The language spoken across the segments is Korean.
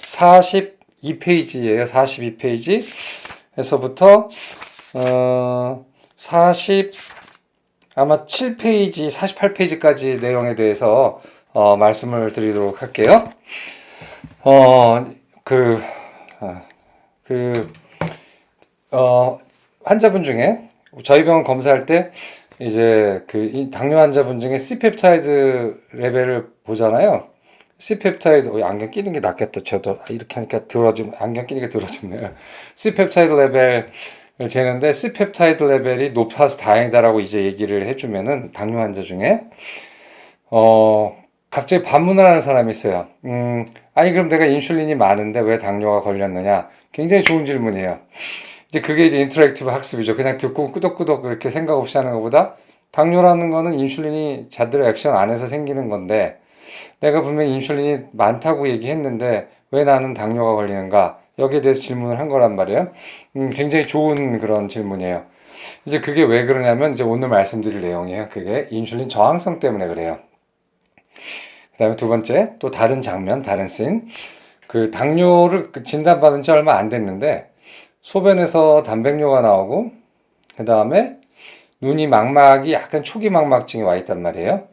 42페이지예요. 42페이지에서부터 40 아마 7페이지, 48페이지까지 내용에 대해서 말씀을 드리도록 할게요. 그 환자분 중에 저희 병원 검사할 때 이제 이 당뇨 환자분 중에 C펩타이드 레벨을 보잖아요. C펩타이드 안경 끼는 게 낫겠다. 저도 이렇게 하니까 안경 끼는 게 들어주네요. C펩타이드 레벨을 재는데 C펩타이드 레벨이 높아서 다행이다라고 이제 얘기를 해주면은 당뇨 환자 중에 갑자기 반문을 하는 사람이 있어요. 아니 그럼 내가 인슐린이 많은데 왜 당뇨가 걸렸느냐? 굉장히 좋은 질문이에요. 이제 그게 이제 인터랙티브 학습이죠. 그냥 듣고 끄덕끄덕 그렇게 생각 없이 하는 것보다 당뇨라는 거는 인슐린이 자들의 액션 안에서 생기는 건데 내가 분명히 인슐린이 많다고 얘기했는데 왜 나는 당뇨가 걸리는가? 여기에 대해서 질문을 한 거란 말이에요. 굉장히 좋은 그런 질문이에요. 이제 그게 왜 그러냐면 이제 오늘 말씀드릴 내용이에요. 그게 인슐린 저항성 때문에 그래요. 그 다음에 두 번째, 또 다른 장면, 다른 씬. 그 당뇨를 진단받은 지 얼마 안 됐는데 소변에서 단백뇨가 나오고 그 다음에 눈이 망막이 약간 초기 망막증이 와 있단 말이에요.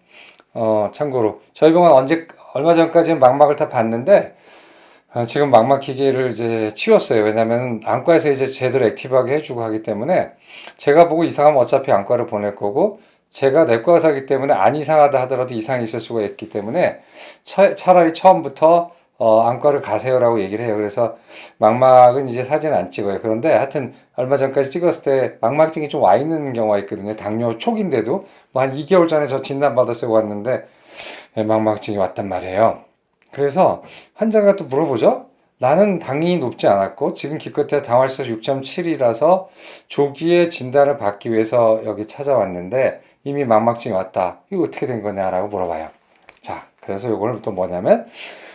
참고로 저희 병원 얼마 전까지는 망막을 다 봤는데 지금 망막 기계를 이제 치웠어요. 왜냐면 안과에서 이제 제대로 액티브하게 해주고 하기 때문에 제가 보고 이상하면 어차피 안과를 보낼 거고 제가 내과 의사기 때문에 안 이상하다 하더라도 이상이 있을 수가 있기 때문에 차라리 처음부터 안과를 가세요라고 얘기를 해요. 그래서 망막은 이제 사진 안 찍어요. 그런데 하여튼 얼마 전까지 찍었을 때 망막증이 좀 와 있는 경우가 있거든요. 당뇨 초기인데도 뭐 한 2개월 전에 저 진단받았어요. 왔는데 망막증이 왔단 말이에요. 그래서 환자가 또 물어보죠. 나는 당이 높지 않았고 지금 기껏해야 당활수 6.7이라서 조기에 진단을 받기 위해서 여기 찾아왔는데 이미 망막증이 왔다. 이거 어떻게 된 거냐라고 물어봐요. 자, 그래서 요거는 또 뭐냐면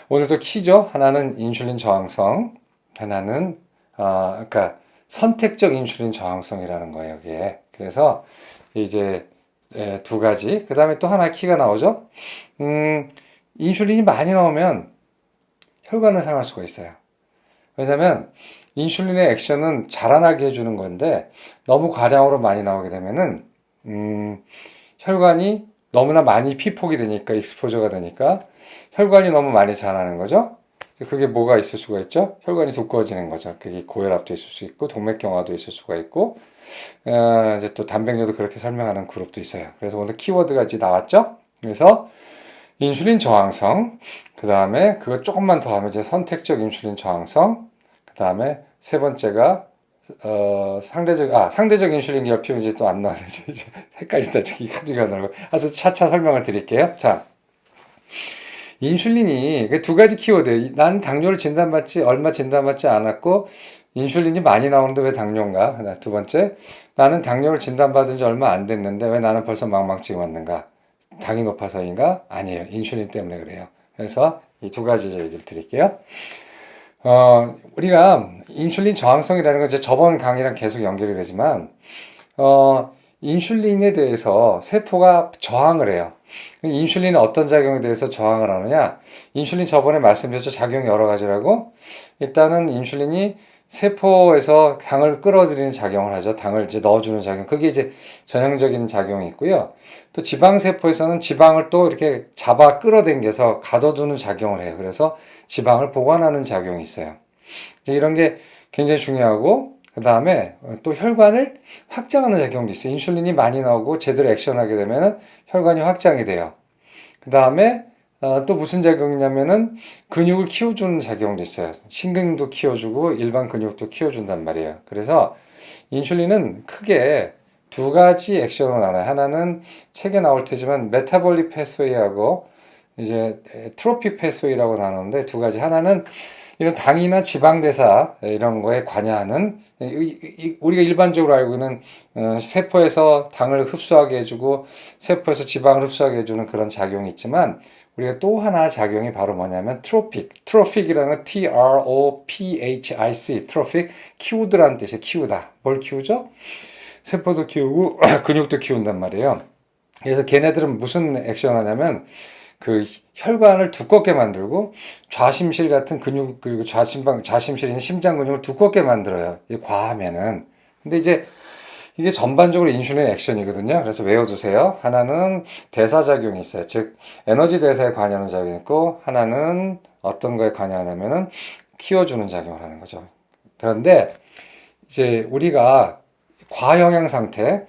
오늘도 키죠. 하나는 인슐린 저항성, 하나는 그러니까 선택적 인슐린 저항성이라는 거예요. 여기에. 그래서 이제 두 가지. 그 다음에 또 하나 키가 나오죠. 인슐린이 많이 나오면 혈관을 상할 수가 있어요. 왜냐면 인슐린의 액션은 자라나게 해주는 건데 너무 과량으로 많이 나오게 되면은 혈관이 너무나 많이 피폭이 되니까 익스포저가 되니까 혈관이 너무 많이 자라는 거죠. 그게 뭐가 있을 수가 있죠? 혈관이 두꺼워지는 거죠. 그게 고혈압도 있을 수 있고 동맥경화도 있을 수가 있고 이제 또 단백뇨도 그렇게 설명하는 그룹도 있어요. 그래서 오늘 키워드가 이제 나왔죠. 그래서 인슐린 저항성, 그 다음에 그거 조금만 더 하면 이제 선택적 인슐린 저항성, 그 다음에 세 번째가 상대적 인슐린 결핍은 이제 또 안 나와요. 이제 헷갈린다. 저기 가지고 가느라고. 그래서 차차 설명을 드릴게요. 자, 인슐린이 두 가지 키워드. 난 당뇨를 얼마 진단받지 않았고 인슐린이 많이 나오는데 왜 당뇨인가? 두 번째, 나는 당뇨를 진단받은 지 얼마 안 됐는데 왜 나는 벌써 망막증이 왔는가? 당이 높아서인가? 아니에요. 인슐린 때문에 그래요. 그래서 이 두 가지 얘기를 드릴게요. 우리가 인슐린 저항성이라는 건 이제 저번 강의랑 계속 연결이 되지만, 인슐린에 대해서 세포가 저항을 해요. 인슐린은 어떤 작용에 대해서 저항을 하느냐? 인슐린 저번에 말씀드렸죠. 작용이 여러 가지라고. 일단은 인슐린이 세포에서 당을 끌어들이는 작용을 하죠. 당을 이제 넣어주는 작용. 그게 이제 전형적인 작용이 있고요. 또 지방세포에서는 지방을 또 이렇게 잡아 끌어당겨서 가둬두는 작용을 해요. 그래서 지방을 보관하는 작용이 있어요. 이런 게 굉장히 중요하고, 그 다음에 또 혈관을 확장하는 작용도 있어요. 인슐린이 많이 나오고 제대로 액션하게 되면 혈관이 확장이 돼요. 그 다음에 또 무슨 작용이냐면은 근육을 키워주는 작용도 있어요. 신경도 키워주고 일반 근육도 키워준단 말이에요. 그래서 인슐린은 크게 두 가지 액션으로 나눠요. 하나는 책에 나올 테지만 메타볼릭 패스웨이하고 이제 트로피 패스웨이라고 나누는데 두 가지. 하나는 이런 당이나 지방대사 이런 거에 관여하는 우리가 일반적으로 알고 있는 세포에서 당을 흡수하게 해주고 세포에서 지방을 흡수하게 해주는 그런 작용이 있지만 우리가 또 하나 작용이 바로 뭐냐면 트로픽이라는 건 TROPHIC 트로픽 키우드라는 뜻이에요. 키우다. 뭘 키우죠? 세포도 키우고 근육도 키운단 말이에요. 그래서 걔네들은 무슨 액션 하냐면 그 혈관을 두껍게 만들고 좌심실 같은 근육 그리고 좌심실에 있는 심장 근육을 두껍게 만들어요. 이게 과하면은. 근데 이제 이게 전반적으로 인슐린 액션이거든요. 그래서 외워두세요. 하나는 대사작용이 있어요. 즉 에너지 대사에 관여하는 작용이 있고 하나는 어떤 거에 관여하냐면은 키워주는 작용을 하는 거죠. 그런데 이제 우리가 과영양 상태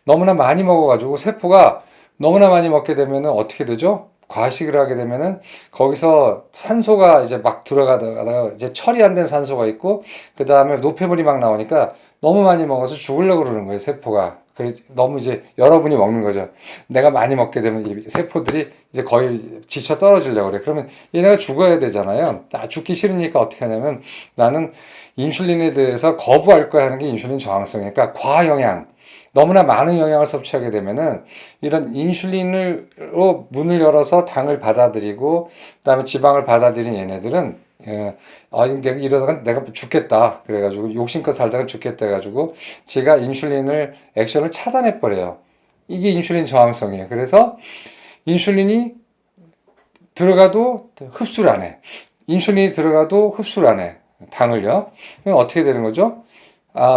너무나 많이 먹어가지고 세포가 너무나 많이 먹게 되면은 어떻게 되죠? 과식을 하게 되면은 거기서 산소가 이제 막 들어가다가 이제 처리 안 된 산소가 있고 그 다음에 노폐물이 막 나오니까 너무 많이 먹어서 죽으려고 그러는 거예요, 세포가. 그래 너무 이제 여러분이 먹는 거죠. 내가 많이 먹게 되면 이 세포들이 이제 거의 지쳐 떨어지려고 그래. 그러면 얘네가 죽어야 되잖아요. 죽기 싫으니까 어떻게 하냐면 나는 인슐린에 대해서 거부할 거야 하는 게 인슐린 저항성이니까 과영양 너무나 많은 영양을 섭취하게 되면은 이런 인슐린으로 문을 열어서 당을 받아들이고 그다음에 지방을 받아들인 얘네들은 이러다가 내가 죽겠다 그래가지고 욕심껏 살다가 죽겠다 해가지고 제가 인슐린을 액션을 차단해 버려요. 이게 인슐린 저항성이에요. 그래서 인슐린이 들어가도 흡수를 안 해. 인슐린이 들어가도 흡수를 안 해. 당을요. 그럼 어떻게 되는 거죠?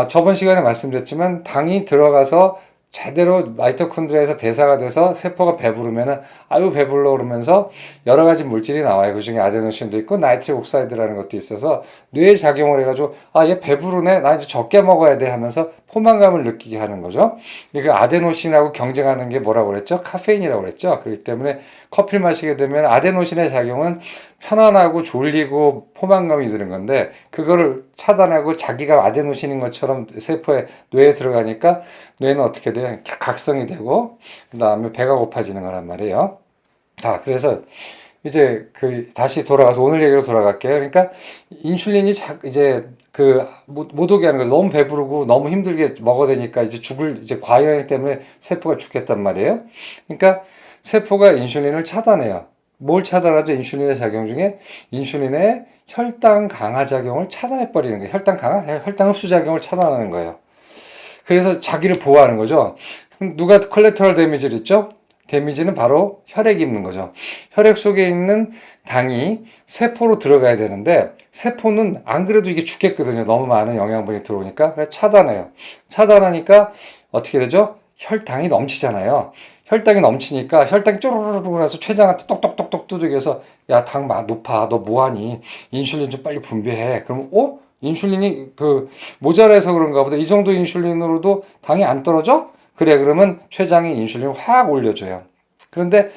저번 시간에 말씀드렸지만 당이 들어가서 제대로 마이토콘드리아에서 대사가 돼서 세포가 배부르면은 아유 배불러 그러면서 여러 가지 물질이 나와요. 그 중에 아데노신도 있고 나이트릭 옥사이드라는 것도 있어서 뇌에 작용을 해가지고 얘 배부르네 나 이제 적게 먹어야 돼 하면서 포만감을 느끼게 하는 거죠. 그 아데노신하고 경쟁하는 게 뭐라고 그랬죠? 카페인이라고 그랬죠. 그렇기 때문에 커피를 마시게 되면 아데노신의 작용은 편안하고 졸리고 포만감이 드는 건데 그거를 차단하고 자기가 아데노신인 것처럼 세포에 뇌에 들어가니까 뇌는 어떻게 돼요? 각성이 되고 그 다음에 배가 고파지는 거란 말이에요. 그래서 이제 다시 돌아가서 오늘 얘기로 돌아갈게요. 그러니까 인슐린이 이제 못 오게 하는 거예요. 너무 배부르고 너무 힘들게 먹어야 되니까 이제 이제 과영양 때문에 세포가 죽겠단 말이에요. 그러니까 세포가 인슐린을 차단해요. 뭘 차단하죠? 인슐린의 작용 중에 인슐린의 혈당 강화 작용을 차단해 버리는 거예요. 혈당 흡수 작용을 차단하는 거예요. 그래서 자기를 보호하는 거죠. 누가 콜레터럴 데미지를 있죠? 데미지는 바로 혈액이 있는 거죠. 혈액 속에 있는 당이 세포로 들어가야 되는데 세포는 안 그래도 이게 죽겠거든요. 너무 많은 영양분이 들어오니까. 그래서 차단해요. 차단하니까 어떻게 되죠? 혈당이 넘치잖아요. 혈당이 넘치니까 혈당이 쪼르르르 나서 췌장한테 똑똑똑똑 두들겨서 야, 당 높아. 너 뭐하니? 인슐린 좀 빨리 분비해. 그러면 인슐린이 모자라서 그런가 보다. 이 정도 인슐린으로도 당이 안 떨어져? 그래, 그러면 췌장이 인슐린을 확 올려줘요. 그런데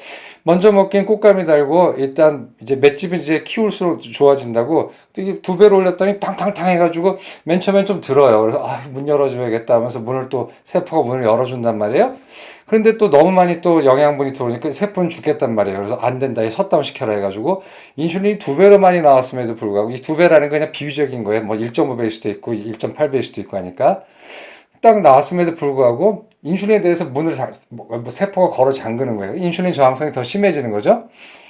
먼저 먹기엔 꽃감이 달고 일단 이제 맷집을 이제 키울수록 좋아진다고 이게 2배로 올렸더니 탕탕탕 해가지고 맨 처음엔 좀 들어요. 그래서 문 열어줘야겠다 하면서 또 세포가 문을 열어준단 말이에요. 그런데 또 너무 많이 또 영양분이 들어오니까 세포는 죽겠단 말이에요. 그래서 안 된다, 셧다운 시켜라 해가지고 인슐린이 2배로 많이 나왔음에도 불구하고 이 2배라는 건 그냥 비유적인 거예요. 뭐 1.5배일 수도 있고 1.8배일 수도 있고 하니까 딱 나왔음에도 불구하고 인슐린에 대해서 세포가 걸어 잠그는 거예요. 인슐린 저항성이 더 심해지는 거죠.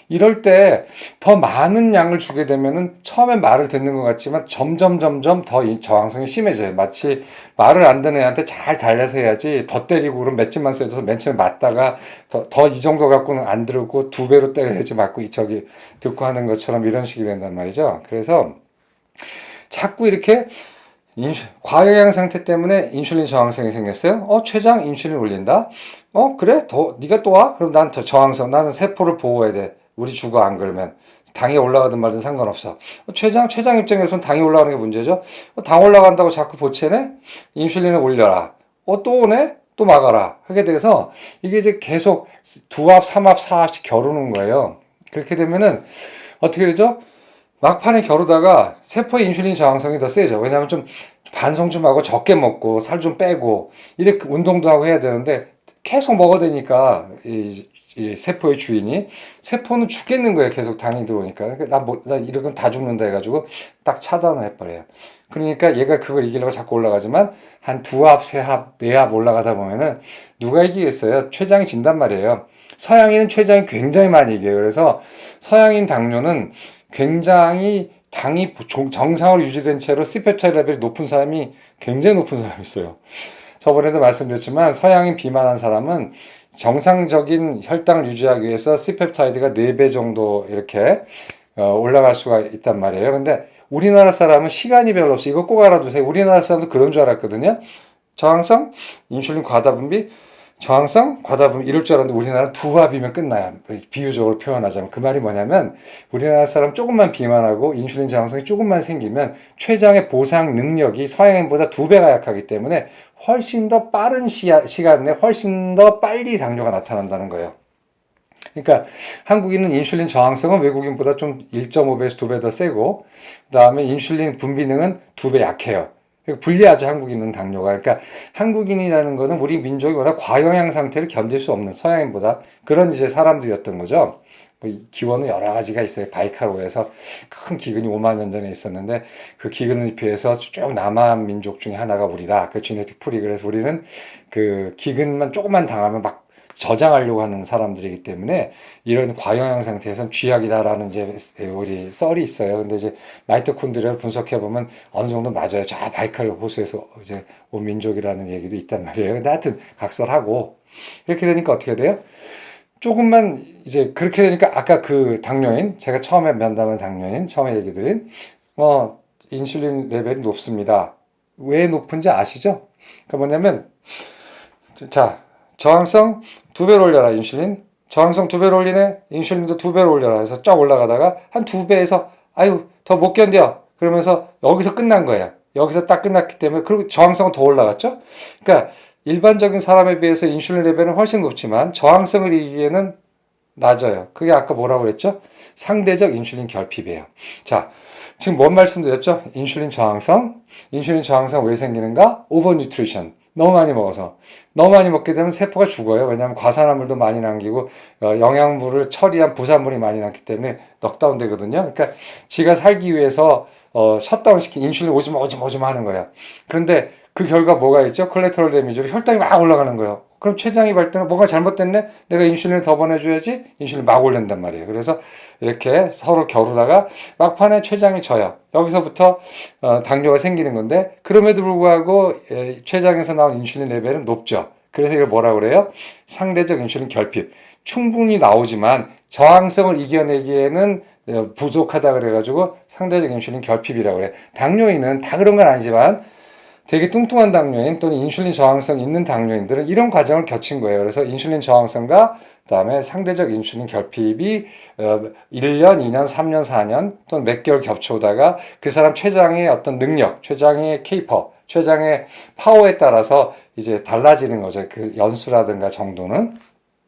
이럴 때 더 많은 양을 주게 되면은 처음엔 말을 듣는 것 같지만 점점 더 이 저항성이 심해져요. 마치 말을 안 듣는 애한테 잘 달래서 해야지 더 때리고 그럼 맷집만 세져서 맨 처음에 맞다가 더 이 정도 갖고는 안 들고 2배로 때려야지 맞고 듣고 하는 것처럼 이런 식이 된단 말이죠. 그래서 자꾸 이렇게 과영양 상태 때문에 인슐린 저항성이 생겼어요. 췌장 인슐린 올린다. 그래? 네가 또 와? 그럼 난 저항성. 나는 세포를 보호해야 돼. 우리 죽어 안 그러면. 당이 올라가든 말든 상관없어. 췌장 입장에서는 당이 올라가는 게 문제죠. 당 올라간다고 자꾸 보채네? 인슐린을 올려라. 또 오네? 또 막아라. 하게 돼서 이게 이제 계속 2합, 3합, 4합씩 겨루는 거예요. 그렇게 되면은 어떻게 되죠? 막판에 겨루다가 세포의 인슐린 저항성이 더 세죠. 왜냐하면 좀 반성 좀 하고 적게 먹고 살 좀 빼고 이렇게 운동도 하고 해야 되는데 계속 먹어야 되니까 이 세포의 주인이 세포는 죽겠는 거예요. 계속 당이 들어오니까. 그러니까 나 이런 건 다 죽는다 해가지고 딱 차단을 해버려요. 그러니까 얘가 그걸 이기려고 자꾸 올라가지만 한 2합, 3합, 4합 올라가다 보면은 누가 이기겠어요? 췌장이 진단 말이에요. 서양인은 췌장이 굉장히 많이 이겨요. 그래서 서양인 당뇨는 굉장히 당이 정상으로 유지된 채로 C페프타이드 레벨이 높은 사람이 굉장히 높은 사람이 있어요. 저번에도 말씀드렸지만 서양인 비만한 사람은 정상적인 혈당을 유지하기 위해서 C펩타이드가 4배 정도 이렇게 올라갈 수가 있단 말이에요. 근데 우리나라 사람은 시간이 별로 없어. 이거 꼭 알아두세요. 우리나라 사람도 그런 줄 알았거든요. 저항성, 인슐린 과다분비, 저항성, 과다분비 이럴 줄 알았는데 우리나라는 두 합이면 끝나요. 비유적으로 표현하자면. 그 말이 뭐냐면 우리나라 사람 조금만 비만하고 인슐린 저항성이 조금만 생기면 췌장의 보상 능력이 서양인보다 2배가 약하기 때문에 훨씬 더 빠른 시간 내에 훨씬 더 빨리 당뇨가 나타난다는 거예요. 그러니까 한국인은 인슐린 저항성은 외국인보다 좀 1.5배에서 2배 더 세고 그 다음에 인슐린 분비능은 2배 약해요. 불리하죠, 한국인은 당뇨가. 그러니까 한국인이라는 거는 우리 민족이 워낙 과영양 상태를 견딜 수 없는 서양인보다 그런 이제 사람들이었던 거죠. 기원은 여러 가지가 있어요. 바이카로에서 큰 기근이 5만 년 전에 있었는데 그 기근에 비해서 쭉 남한 민족 중에 하나가 우리다. 그 지네틱 풀이. 그래서 우리는 그 기근만 조금만 당하면 막 저장하려고 하는 사람들이기 때문에 이런 과영양 상태에서는 쥐약이다라는 이제 우리 썰이 있어요. 근데 이제 마이토콘드리아를 분석해 보면 어느 정도 맞아요. 저 바이칼 호수에서 이제 온 민족이라는 얘기도 있단 말이에요. 근데 하여튼 각설하고 이렇게 되니까 어떻게 돼요? 조금만 이제 그렇게 되니까 아까 그 당뇨인 제가 처음에 면담한 당뇨인 처음에 얘기 드린 인슐린 레벨이 높습니다. 왜 높은지 아시죠? 그러니까 뭐냐면 자 저항성 2배로 올려라 인슐린 저항성 2배로 올리네 인슐린도 2배로 올려라 해서 쫙 올라가다가 한 2배에서 아유 더 못 견뎌 그러면서 여기서 끝난 거예요. 여기서 딱 끝났기 때문에 그리고 저항성은 더 올라갔죠. 그러니까 일반적인 사람에 비해서 인슐린 레벨은 훨씬 높지만 저항성을 이기기에는 낮아요. 그게 아까 뭐라고 그랬죠? 상대적 인슐린 결핍이에요. 자, 지금 뭔 말씀드렸죠? 인슐린 저항성. 인슐린 저항성 왜 생기는가? 오버 뉴트리션. 너무 많이 먹어서. 너무 많이 먹게 되면 세포가 죽어요. 왜냐하면 과산화물도 많이 남기고 영양분을 처리한 부산물이 많이 남기 때문에 넉다운 되거든요. 그러니까 지가 살기 위해서 셧다운 시킨 인슐린 오지마 하는 거예요. 그런데 그 결과 뭐가 있죠? 콜레스테롤 데미지로 혈당이 막 올라가는 거예요. 그럼 췌장이 발달은 뭔가 잘못됐네? 내가 인슐린을 더 보내줘야지? 인슐린 막 올린단 말이에요. 그래서 이렇게 서로 겨루다가 막판에 췌장이 져요. 여기서부터 당뇨가 생기는 건데 그럼에도 불구하고 췌장에서 나온 인슐린 레벨은 높죠. 그래서 이걸 뭐라 그래요? 상대적 인슐린 결핍. 충분히 나오지만 저항성을 이겨내기에는 부족하다 그래가지고 상대적 인슐린 결핍이라고 그래. 당뇨인은 다 그런 건 아니지만 되게 뚱뚱한 당뇨인 또는 인슐린 저항성 있는 당뇨인들은 이런 과정을 거친 거예요. 그래서 인슐린 저항성과 그다음에 상대적 인슐린 결핍이 1년, 2년, 3년, 4년 또는 몇 개월 겹쳐오다가 그 사람 췌장의 어떤 능력, 췌장의 케이퍼, 췌장의 파워에 따라서 이제 달라지는 거죠. 그 연수라든가 정도는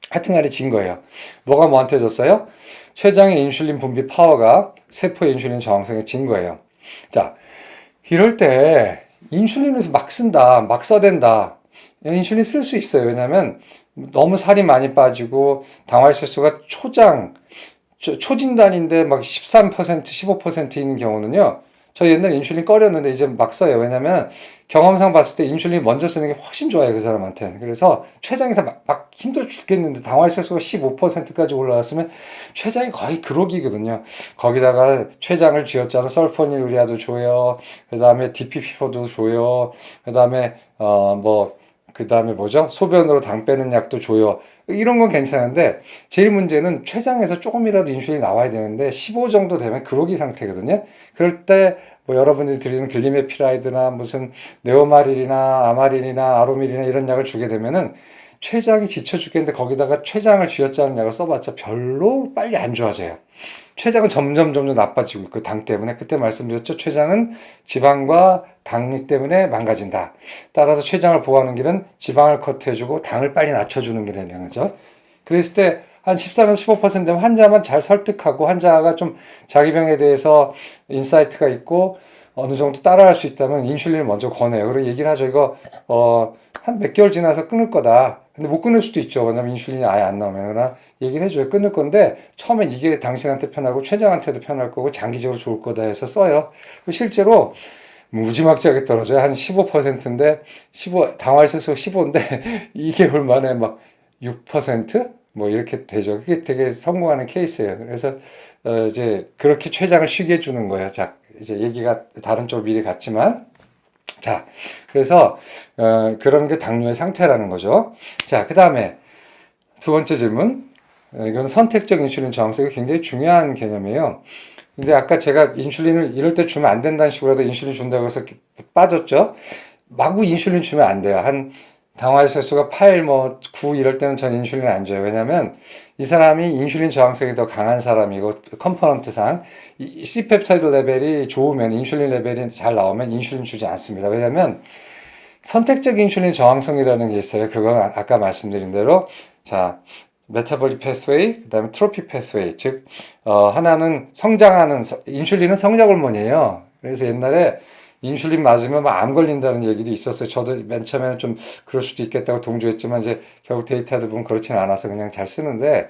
하여튼간에 진 거예요. 뭐가 뭐한테 졌어요? 췌장의 인슐린 분비 파워가 세포의 인슐린 저항성에 진 거예요. 자, 이럴 때 인슐린을 막 쓴다, 막 써댄다. 인슐린 쓸 수 있어요. 왜냐면 너무 살이 많이 빠지고 당화혈색소가 초진단인데 막 13%, 15% 있는 경우는요. 저 옛날 인슐린 꺼렸는데 이제 막 써요. 왜냐면 경험상 봤을 때 인슐린 먼저 쓰는 게 훨씬 좋아요. 그 사람한테는. 그래서 췌장에서 막 힘들어 죽겠는데 당화혈색소가 15%까지 올라왔으면 췌장이 거의 그러기거든요. 거기다가 췌장을 쥐었잖아. 설포닐우리아도 줘요. 그 다음에 DPP4도 줘요. 그 다음에 그 다음에 뭐죠? 소변으로 당 빼는 약도 줘요. 이런 건 괜찮은데 제일 문제는 췌장에서 조금이라도 인슐린이 나와야 되는데 15 정도 되면 그로기 상태거든요. 그럴 때 뭐 여러분들이 드리는 글리메피라이드나 무슨 네오마릴이나 아마릴이나 아로밀이나 이런 약을 주게 되면은 췌장이 지쳐 죽겠는데 거기다가 췌장을 쥐어짜는 약을 써봤자 별로 빨리 안 좋아져요. 췌장은 점점 나빠지고 있고 당 때문에 그때 말씀드렸죠. 췌장은 지방과 당 때문에 망가진다. 따라서 췌장을 보호하는 길은 지방을 커트해주고 당을 빨리 낮춰주는 길이라는 거죠. 그랬을 때 한 14에서 15% 되면 환자만 잘 설득하고 환자가 좀 자기 병에 대해서 인사이트가 있고 어느 정도 따라할 수 있다면 인슐린을 먼저 권해요. 그리고 얘기를 하죠. 이거 한 몇 개월 지나서 끊을 거다. 근데 못 끊을 수도 있죠. 왜냐면 인슐린이 아예 안 나오면. 그러나 얘기를 해줘요. 끊을 건데 처음엔 이게 당신한테 편하고 췌장한테도 편할 거고 장기적으로 좋을 거다 해서 써요. 실제로 무지막지하게 떨어져요. 한 15%인데 당화혈색소 15인데 2개월 만에 막 6%? 뭐 이렇게 되죠. 그게 되게 성공하는 케이스예요. 그래서 이제 그렇게 췌장을 쉬게 해주는 거예요. 자, 이제 얘기가 다른 쪽으로 미리 갔지만 자, 그래서 그런 게 당뇨의 상태라는 거죠. 자, 그 다음에 두 번째 질문. 이건 선택적 인슐린 저항성이 굉장히 중요한 개념이에요. 근데 아까 제가 인슐린을 이럴 때 주면 안 된다는 식으로 인슐린 준다고 해서 빠졌죠? 마구 인슐린 주면 안 돼요. 한 당화혈색소가 8, 9 이럴 때는 전 인슐린 안 줘요. 왜냐면 이 사람이 인슐린 저항성이 더 강한 사람이고 컴포넌트상 C펩타이드 레벨이 좋으면 인슐린 레벨이 잘 나오면 인슐린 주지 않습니다. 왜냐면 선택적 인슐린 저항성이라는 게 있어요. 그건 아까 말씀드린 대로 자 메타볼릭 패스웨이, 그다음에 트로피 패스웨이. 즉 하나는 성장하는 인슐린은 성장 호르몬이에요. 그래서 옛날에 인슐린 맞으면 막 암 걸린다는 얘기도 있었어요. 저도 맨 처음에는 좀 그럴 수도 있겠다고 동조했지만 이제 결국 데이터들 보면 그렇지는 않아서 그냥 잘 쓰는데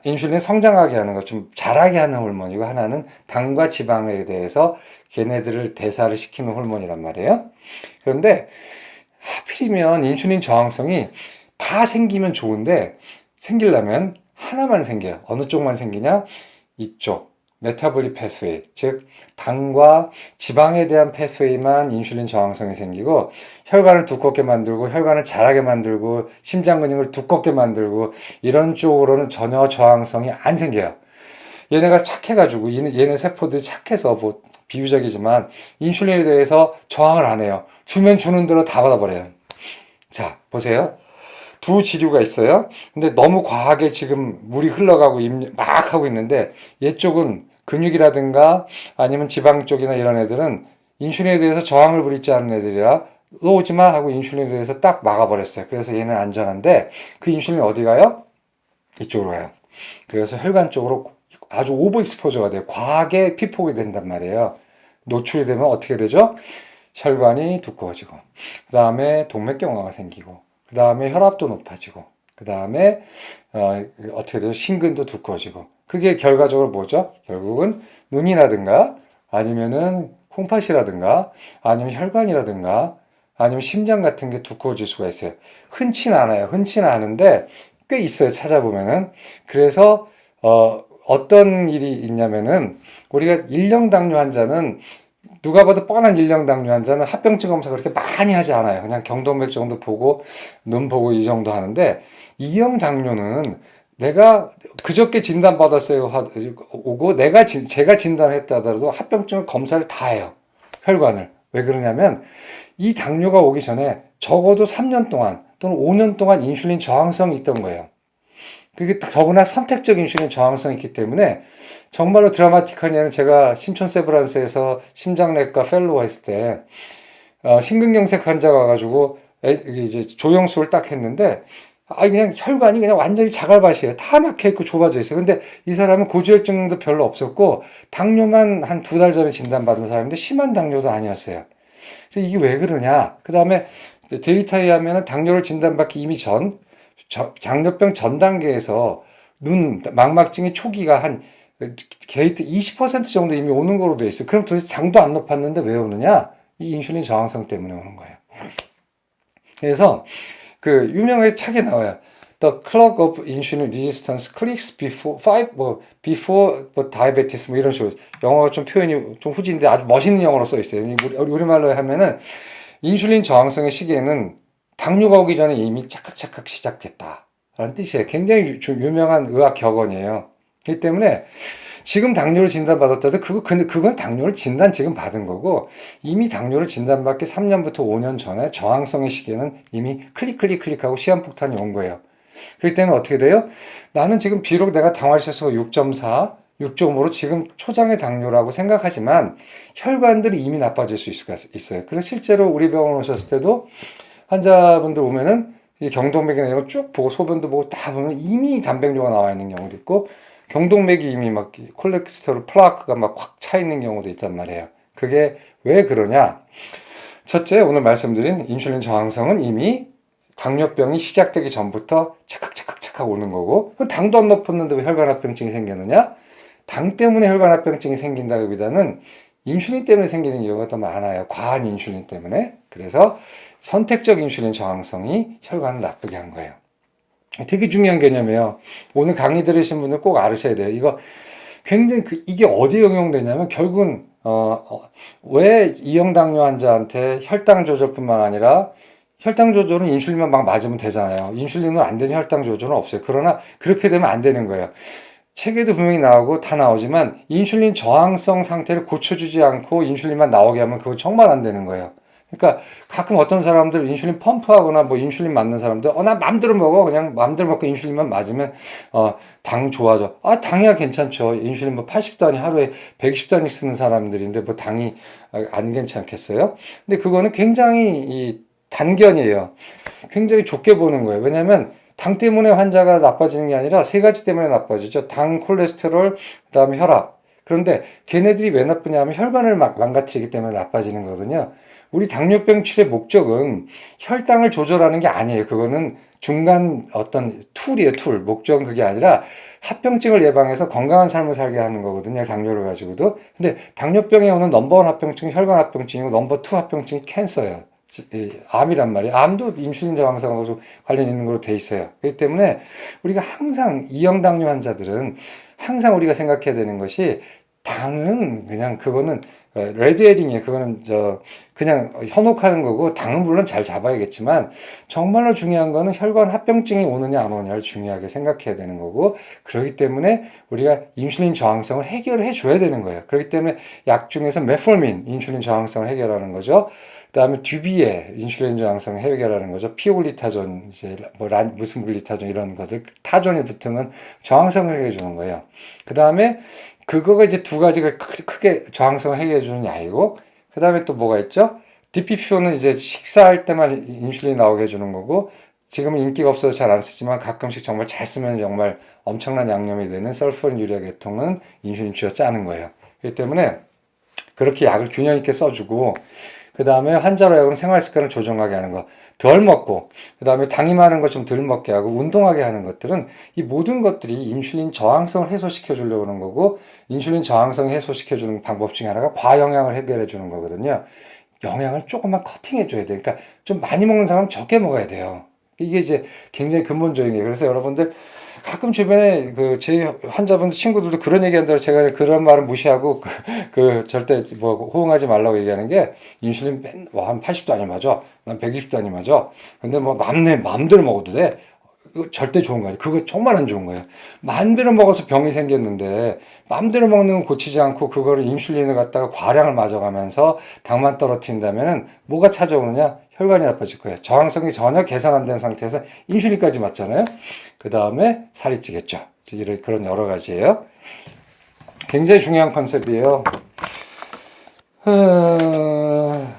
인슐린 성장하게 하는 것, 좀 자라게 하는 호르몬이고 하나는 당과 지방에 대해서 걔네들을 대사를 시키는 호르몬이란 말이에요. 그런데 하필이면 인슐린 저항성이 다 생기면 좋은데 생기려면 하나만 생겨요. 어느 쪽만 생기냐? 이쪽. 메타볼릭 패스웨이, 즉 당과 지방에 대한 패스웨이만 인슐린 저항성이 생기고 혈관을 두껍게 만들고 혈관을 자라게 만들고 심장 근육을 두껍게 만들고 이런 쪽으로는 전혀 저항성이 안 생겨요. 얘네가 착해가지고 얘네 세포들이 착해서 뭐 비유적이지만 인슐린에 대해서 저항을 안 해요. 주면 주는 대로 다 받아버려요. 자, 보세요. 두 지류가 있어요. 근데 너무 과하게 지금 물이 흘러가고 막 하고 있는데 얘쪽은 근육이라든가 아니면 지방 쪽이나 이런 애들은 인슐린에 대해서 저항을 부리지 않는 애들이라 너 오지 마 하고 인슐린에 대해서 딱 막아버렸어요. 그래서 얘는 안전한데 그 인슐린이 어디 가요? 이쪽으로 가요. 그래서 혈관 쪽으로 아주 오버 익스포저가 돼요. 과하게 피폭이 된단 말이에요. 노출이 되면 어떻게 되죠? 혈관이 두꺼워지고 그 다음에 동맥경화가 생기고 그 다음에 혈압도 높아지고 그 다음에 어떻게 되죠? 심근도 두꺼워지고 그게 결과적으로 뭐죠? 결국은 눈이라든가 아니면은 콩팥이라든가 아니면 혈관이라든가 아니면 심장 같은 게 두꺼워질 수가 있어요. 흔치는 않아요. 흔치는 않은데 꽤 있어요. 찾아보면은. 그래서 어떤 일이 있냐면은 우리가 일형 당뇨 환자는 누가 봐도 뻔한 일형 당뇨 환자는 합병증 검사 그렇게 많이 하지 않아요. 그냥 경동맥 정도 보고 눈 보고 이 정도 하는데 이형 당뇨는 내가 그저께 진단받았어요 오고 제가 진단했다 하더라도 합병증 검사를 다 해요. 혈관을. 왜 그러냐면 이 당뇨가 오기 전에 적어도 3년 동안 또는 5년 동안 인슐린 저항성이 있던 거예요. 그게 더구나 선택적 인슐린 저항성이 있기 때문에 정말로 드라마틱한 예는 제가 신촌 세브란스에서 심장내과 펠로우 했을 때 심근경색 환자가 와가지고 이제 조영수를 딱 했는데 그냥 혈관이 그냥 완전히 자갈밭이에요. 다 막혀있고 좁아져 있어요. 근데 이 사람은 고지혈증도 별로 없었고 당뇨만 한 2달 전에 진단받은 사람인데 심한 당뇨도 아니었어요. 이게 왜 그러냐? 그 다음에 데이터에 의하면 당뇨를 진단받기 이미 당뇨병 전 단계에서 눈 망막증의 초기가 한 게이트 20% 정도 이미 오는 거로 돼 있어요. 그럼 도대체 장도 안 높았는데 왜 오느냐? 이 인슐린 저항성 때문에 오는 거예요. 그래서 그 유명하게 책에 나와요. The clock of insulin resistance clicks before diabetes 이런 식으로 영어가 좀 표현이 좀 후진인데 아주 멋있는 영어로 써 있어요. 우리말로 하면은 인슐린 저항성의 시기에는 당뇨가 오기 전에 이미 착각착각 시작됐다라는 뜻이에요. 굉장히 유명한 의학 격언이에요. 그렇기 때문에 지금 당뇨를 진단받았다도 그건 당뇨를 진단 지금 받은 거고 이미 당뇨를 진단받기 3년부터 5년 전에 저항성의 시기에는 이미 클릭하고 시한폭탄이 온 거예요. 그렇기 때문에 어떻게 돼요? 나는 지금 비록 내가 당화혈색소가 6.4, 6.5로 지금 초장의 당뇨라고 생각하지만 혈관들이 이미 나빠질 수 있어요. 그래서 실제로 우리 병원 오셨을 때도 환자분들 오면은 경동맥이나 이런 거 쭉 보고 소변도 보고 다 보면 이미 단백뇨가 나와 있는 경우도 있고 경동맥이 이미 막 콜레스테롤 플라크가 막 확 차 있는 경우도 있단 말이에요. 그게 왜 그러냐? 첫째, 오늘 말씀드린 인슐린 저항성은 이미 당뇨병이 시작되기 전부터 착각 오는 거고 당도 안 높았는데 왜 혈관합병증이 생겼느냐? 당 때문에 혈관합병증이 생긴다기보다는 인슐린 때문에 생기는 경우가 더 많아요. 과한 인슐린 때문에. 그래서 선택적 인슐린 저항성이 혈관을 나쁘게 한 거예요. 되게 중요한 개념이에요. 오늘 강의 들으신 분들 꼭 알으셔야 돼요. 이거 굉장히 이게 어디에 응용되냐면 결국은 왜 이형 당뇨 환자한테 혈당 조절뿐만 아니라 혈당 조절은 인슐린만 막 맞으면 되잖아요. 인슐린으로 안 되는 혈당 조절은 없어요. 그러나 그렇게 되면 안 되는 거예요. 책에도 분명히 나오고 다 나오지만 인슐린 저항성 상태를 고쳐주지 않고 인슐린만 나오게 하면 그거 정말 안 되는 거예요. 그러니까 가끔 어떤 사람들 인슐린 펌프하거나 뭐 인슐린 맞는 사람들 나 맘대로 먹어 그냥 맘대로 먹고 인슐린만 맞으면 당 좋아져. 당이야 괜찮죠. 인슐린 뭐 80단위 하루에 120단위 쓰는 사람들인데 뭐 당이 안 괜찮겠어요? 근데 그거는 굉장히 이 단견이에요. 굉장히 좁게 보는 거예요. 왜냐하면 당 때문에 환자가 나빠지는 게 아니라 세 가지 때문에 나빠지죠. 당, 콜레스테롤, 그다음에 혈압. 그런데 걔네들이 왜 나쁘냐 하면 혈관을 망가뜨리기 때문에 나빠지는 거거든요. 우리 당뇨병 치료의 목적은 혈당을 조절하는 게 아니에요. 그거는 중간 어떤 툴이에요, 툴. 목적은 그게 아니라 합병증을 예방해서 건강한 삶을 살게 하는 거거든요. 당뇨를 가지고도. 근데 당뇨병에 오는 넘버원 합병증이 혈관 합병증이고 넘버 투 합병증이 캔서예요. 암이란 말이에요. 암도 인슐린 저항성하고 관련 있는 걸로 돼 있어요. 그렇기 때문에 우리가 항상 이형 당뇨 환자들은 항상 우리가 생각해야 되는 것이 당은 그냥 그거는 레드 헤딩이에요. 그거는 그냥 현혹하는 거고 당은 물론 잘 잡아야겠지만 정말로 중요한 거는 혈관 합병증이 오느냐 안 오느냐를 중요하게 생각해야 되는 거고 그렇기 때문에 우리가 인슐린 저항성을 해결해 줘야 되는 거예요. 그렇기 때문에 약 중에서 메폴민 인슐린 저항성을 해결하는 거죠. 그다음에 듀비에 인슐린 저항성 해결하는 거죠. 피오글리타존 이제 뭐 무슨 글리타존 이런 것들 타존이 붙으면 저항성을 해결해 주는 거예요. 그다음에 그거가 이제 두 가지가 크게 저항성을 해결해 주는 약이고 그다음에 또 뭐가 있죠? DPPO는 이제 식사할 때만 인슐린 나오게 해주는 거고 지금은 인기가 없어서 잘 안 쓰지만 가끔씩 정말 잘 쓰면 정말 엄청난 양념이 되는 설푸린 유리아 계통은 인슐린 쥐어 짜는 거예요. 그렇기 때문에 그렇게 약을 균형 있게 써주고 그 다음에 환자로 하여금 생활 습관을 조정하게 하는 거, 덜 먹고, 그 다음에 당이 많은 거 좀 덜 먹게 하고, 운동하게 하는 것들은 이 모든 것들이 인슐린 저항성을 해소시켜 주려고 하는 거고, 인슐린 저항성 해소시켜 주는 방법 중에 하나가 과영양을 해결해 주는 거거든요. 영양을 조금만 커팅해 줘야 돼요. 그러니까 좀 많이 먹는 사람은 적게 먹어야 돼요. 이게 이제 굉장히 근본적인 거예요. 그래서 여러분들 가끔 주변에 그 제 환자분들 친구들도 그런 얘기한다고 제가 그런 말은 무시하고 절대 뭐 호응하지 말라고 얘기하는 게 인슐린 한 80단위 맞아. 난 120단위 맞아. 근데 뭐 맘대로 먹어도 돼. 그거 절대 좋은 거예요. 그거 정말 안 좋은 거예요. 맘대로 먹어서 병이 생겼는데 맘대로 먹는 건 고치지 않고 그거를 인슐린을 갖다가 과량을 맞아가면서 당만 떨어뜨린다면은 뭐가 찾아오느냐? 혈관이 나빠질 거예요. 저항성이 전혀 개선 안 된 상태에서 인슐린까지 맞잖아요. 그 다음에 살이 찌겠죠. 그런 여러 가지예요. 굉장히 중요한 컨셉이에요.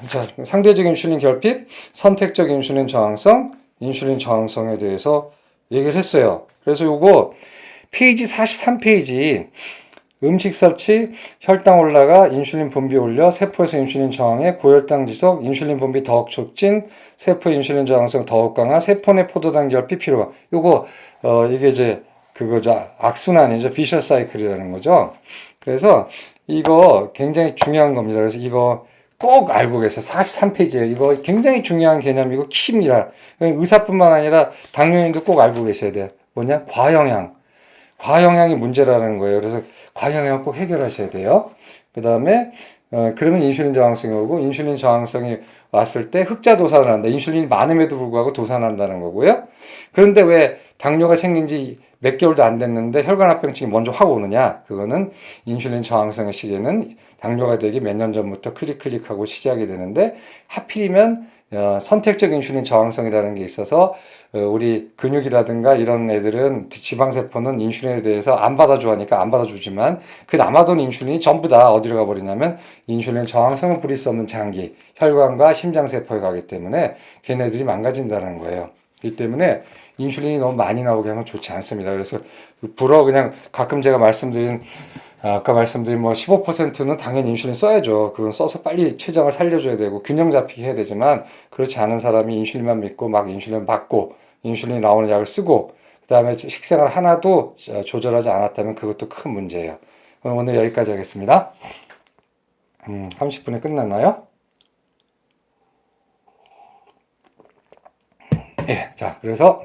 자, 상대적 인슐린 결핍, 선택적 인슐린 저항성, 인슐린 저항성에 대해서 얘기를 했어요. 그래서 요거 페이지 43페이지 음식 섭취, 혈당 올라가, 인슐린 분비 올려, 세포에서 인슐린 저항에, 고혈당 지속, 인슐린 분비 더욱 촉진, 세포 인슐린 저항성 더욱 강화, 세포 내 포도당 결핍 필요가. 요거 이게 이제 그거죠. 악순환이죠. 비셔 사이클이라는 거죠. 그래서 이거 굉장히 중요한 겁니다. 그래서 이거 꼭 알고 계세요. 43페이지에요. 이거 굉장히 중요한 개념이고 키입니다. 의사뿐만 아니라 당뇨인도 꼭 알고 계셔야 돼요. 뭐냐? 과영양. 과영양이 문제라는 거예요. 그래서 과영양 꼭 해결하셔야 돼요. 그 다음에 그러면 인슐린 저항성이 오고 인슐린 저항성이 왔을 때 흑자 도산을 한다. 인슐린이 많음에도 불구하고 도산한다는 거고요. 그런데 왜 당뇨가 생긴 지 몇 개월도 안 됐는데 혈관합병증이 먼저 확 오느냐? 그거는 인슐린 저항성의 시기는 당뇨가 되기 몇 년 전부터 클릭하고 시작이 되는데 하필이면 선택적 인슐린 저항성이라는 게 있어서 우리 근육이라든가 이런 애들은 지방세포는 인슐린에 대해서 안 받아줘 하니까 안 받아주지만 그 남아돈 인슐린이 전부 다 어디로 가버리냐면 인슐린 저항성을 부릴 수 없는 장기, 혈관과 심장세포에 가기 때문에 걔네들이 망가진다는 거예요. 그렇기 때문에 인슐린이 너무 많이 나오게 하면 좋지 않습니다. 그래서 그냥 가끔 제가 아까 말씀드린 뭐 15%는 당연히 인슐린 써야죠. 그건 써서 빨리 췌장을 살려줘야 되고 균형 잡히게 해야 되지만 그렇지 않은 사람이 인슐린만 믿고 막 인슐린 맞고 인슐린 나오는 약을 쓰고 그 다음에 식생활 하나도 조절하지 않았다면 그것도 큰 문제예요. 오늘 여기까지 하겠습니다. 30분에 끝났나요? 예, 자, 그래서